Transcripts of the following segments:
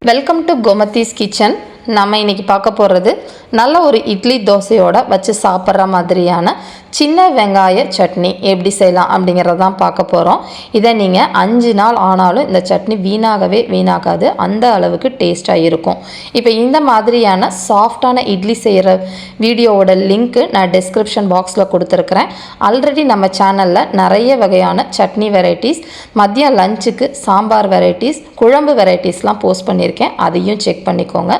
Welcome to Gomathi's kitchen. நம்ம இன்றைக்கி பார்க்க போகிறது நல்ல ஒரு இட்லி தோசையோடு வச்சு சாப்பிட்ற மாதிரியான சின்ன வெங்காய சட்னி எப்படி செய்யலாம் அப்படிங்கிறத தான் பார்க்க போகிறோம். இதை நீங்கள் 5 நாள் ஆனாலும் இந்த சட்னி வீணாகாது, அந்த அளவுக்கு டேஸ்ட்டாக இருக்கும். இப்போ இந்த மாதிரியான சாஃப்டான இட்லி செய்கிற வீடியோவோட லிங்க்கு நான் டிஸ்கிரிப்ஷன் பாக்ஸில் கொடுத்துருக்குறேன். ஆல்ரெடி நம்ம சேனலில் நிறைய வகையான சட்னி வெரைட்டிஸ், மதியம் லஞ்சுக்கு சாம்பார் வெரைட்டிஸ், குழம்பு வெரைட்டிஸ்லாம் போஸ்ட் பண்ணியிருக்கேன். அதையும் செக் பண்ணிக்கோங்க.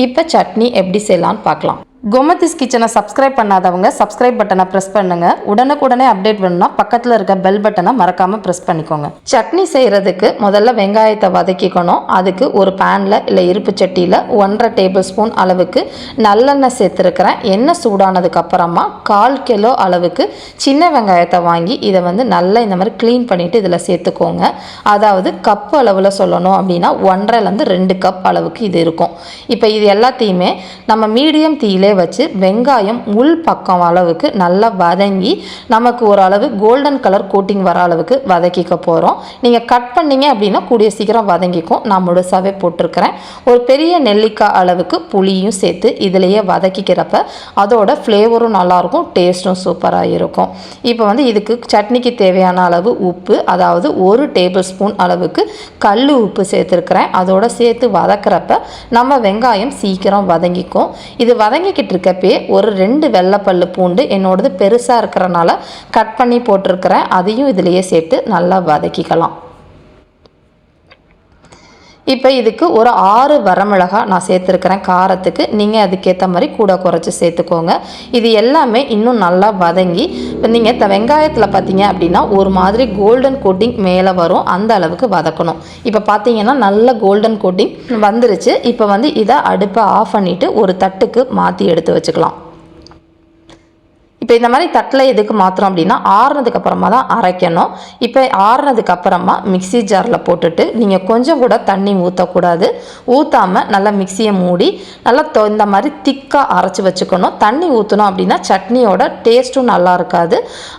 இப்போ சட்னி எப்படி செய்யலான்னு பார்க்கலாம். கோமதிஸ் கிச்சனை சப்ஸ்கிரைப் பண்ணாதவங்க சப்ஸ்கிரைப் பட்டனை ப்ரெஸ் பண்ணுங்கள். உடனுக்குடனே அப்டேட் வேணும்னா பக்கத்தில் இருக்க பெல் பட்டனை மறக்காமல் ப்ரெஸ் பண்ணிக்கோங்க. சட்னி செய்கிறதுக்கு முதல்ல வெங்காயத்தை வதக்கிக்கணும். அதுக்கு ஒரு பேனில் இல்லை இருப்பு சட்டியில் 1.5 டேபிள் ஸ்பூன் அளவுக்கு நல்லெண்ணெய் சேர்த்துருக்கிறேன். எண்ணெய் சூடானதுக்கப்புறமா 1/4 கிலோ அளவுக்கு சின்ன வெங்காயத்தை வாங்கி இதை நல்லா இந்த மாதிரி க்ளீன் பண்ணிவிட்டு இதில் சேர்த்துக்கோங்க. அதாவது கப்பு அளவில் சொல்லணும் அப்படின்னா 1.5லேருந்து 2 கப் அளவுக்கு இது இருக்கும். இப்போ இது எல்லாத்தையுமே நம்ம மீடியம் தீயிலே வச்சு வெங்காயம் உள் பக்கம் அளவுக்கு நல்லா வதங்கி நமக்கு ஓரளவு கோல்டன் கலர் கோட்டிங் வர அளவுக்கு வதக்கிக்க போகிறோம். நீங்கள் கட் பண்ணிங்க அப்படின்னா கூடிய சீக்கிரம் வதங்கிக்கும். நான் முழுசாகவே போட்டிருக்கிறேன். ஒரு பெரிய நெல்லிக்காய் அளவுக்கு புளியும் சேர்த்து இதிலேயே வதக்கிக்கிறப்ப அதோட ஃப்ளேவரும் நல்லாயிருக்கும், டேஸ்ட்டும் சூப்பராக இருக்கும். இப்போ இதுக்கு சட்னிக்கு தேவையான அளவு உப்பு, அதாவது 1 டேபிள் ஸ்பூன் அளவுக்கு கல் உப்பு சேர்த்துருக்கிறேன். அதோட சேர்த்து வதக்கிறப்ப நம்ம வெங்காயம் சீக்கிரம் வதங்கிக்கும். இது வதங்கிக்கிட்டு இருக்கப்பே ஒரு 2 வெள்ளைப்பல்லு பூண்டு என்னோடது பெருசாக இருக்கிறனால கட் பண்ணி போட்டிருக்கிறேன். அதையும் இதிலேயே சேர்த்து நல்லா வதக்கிக்கலாம். இப்போ இதுக்கு ஒரு 6 வரமிளகாய் நான் சேர்த்துருக்கிறேன் காரத்துக்கு. நீங்கள் அதுக்கேற்ற மாதிரி கூட குறைச்சி சேர்த்துக்கோங்க. இது எல்லாமே இன்னும் நல்லா வதங்கி இப்போ நீங்கள் இந்த வெங்காயத்தில் பார்த்தீங்க அப்படின்னா ஒரு மாதிரி கோல்டன் கோட்டிங் மேலே வரும், அந்த அளவுக்கு வதக்கணும். இப்போ பார்த்தீங்கன்னா நல்ல கோல்டன் கோட்டிங் வந்துருச்சு. இப்போ இதை அடுப்பை ஆஃப் பண்ணிவிட்டு ஒரு தட்டுக்கு மாற்றி எடுத்து வச்சுக்கலாம். இப்போ இந்த மாதிரி தட்டில் எதுக்கு மாத்திரம் அப்படின்னா ஆறுனதுக்கு அப்புறமா தான் அரைக்கணும். இப்போ ஆறுனதுக்கு அப்புறமா மிக்சி ஜாரில் போட்டுட்டு நீங்கள் கொஞ்சம் கூட தண்ணி ஊற்றக்கூடாது. ஊற்றாமல் நல்லா மிக்சியை மூடி நல்லா இந்த மாதிரி திக்காக அரைச்சி வச்சுக்கணும். தண்ணி ஊற்றணும் அப்படின்னா சட்னியோட டேஸ்ட்டும் நல்லா இருக்காது.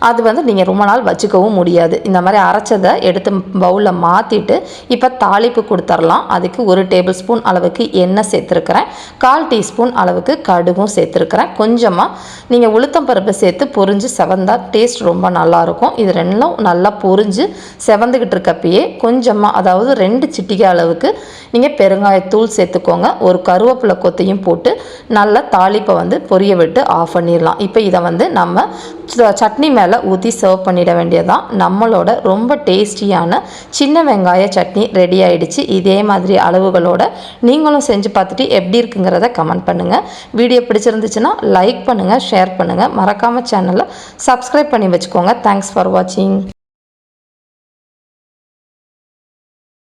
அது நீங்கள் ரொம்ப நாள் வச்சுக்கவும் முடியாது. இந்த மாதிரி அரைச்சதை எடுத்து பவுலில் மாற்றிட்டு இப்போ தாளிப்பு கொடுத்துடலாம். அதுக்கு 1 டேபிள் ஸ்பூன் அளவுக்கு எண்ணெய் சேர்த்துருக்கிறேன். 1/4 டீஸ்பூன் அளவுக்கு கடுகும் சேர்த்துருக்கிறேன். கொஞ்சமாக நீங்கள் உளுத்தம் பருப்பு சேர்த்து பொரிஞ்சு செவந்தா டேஸ்ட் ரொம்ப நல்லாயிருக்கும். இது ரெண்டும் நல்லா பொரிஞ்சு செவந்துக்கிட்டு இருக்கப்பயே கொஞ்சமாக, அதாவது 2 சிட்டிகை அளவுக்கு நீங்கள் பெருங்காயத்தூள் சேர்த்துக்கோங்க. ஒரு கருவேப்பிலை கொத்தையும் போட்டு நல்லா தாளிப்பை பொரிய விட்டு ஆஃப் பண்ணிடலாம். இப்போ இதை நம்ம சட்னி மேலே ஊற்றி சர்வ் பண்ணிட வேண்டியதான். நம்மளோட ரொம்ப டேஸ்டியான சின்ன வெங்காய சட்னி ரெடி ஆகிடுச்சு. இதே மாதிரி அளவுகளோட நீங்களும் செஞ்சு பார்த்துட்டு எப்படி இருக்குங்கிறத கமெண்ட் பண்ணுங்கள். வீடியோ பிடிச்சிருந்துச்சுன்னா லைக் பண்ணுங்கள், ஷேர் பண்ணுங்கள். மறக்காமல் சேனலை சப்ஸ்கிரைப் பண்ணி வச்சுக்கோங்க. தேங்க்ஸ் ஃபார் வாட்சிங்.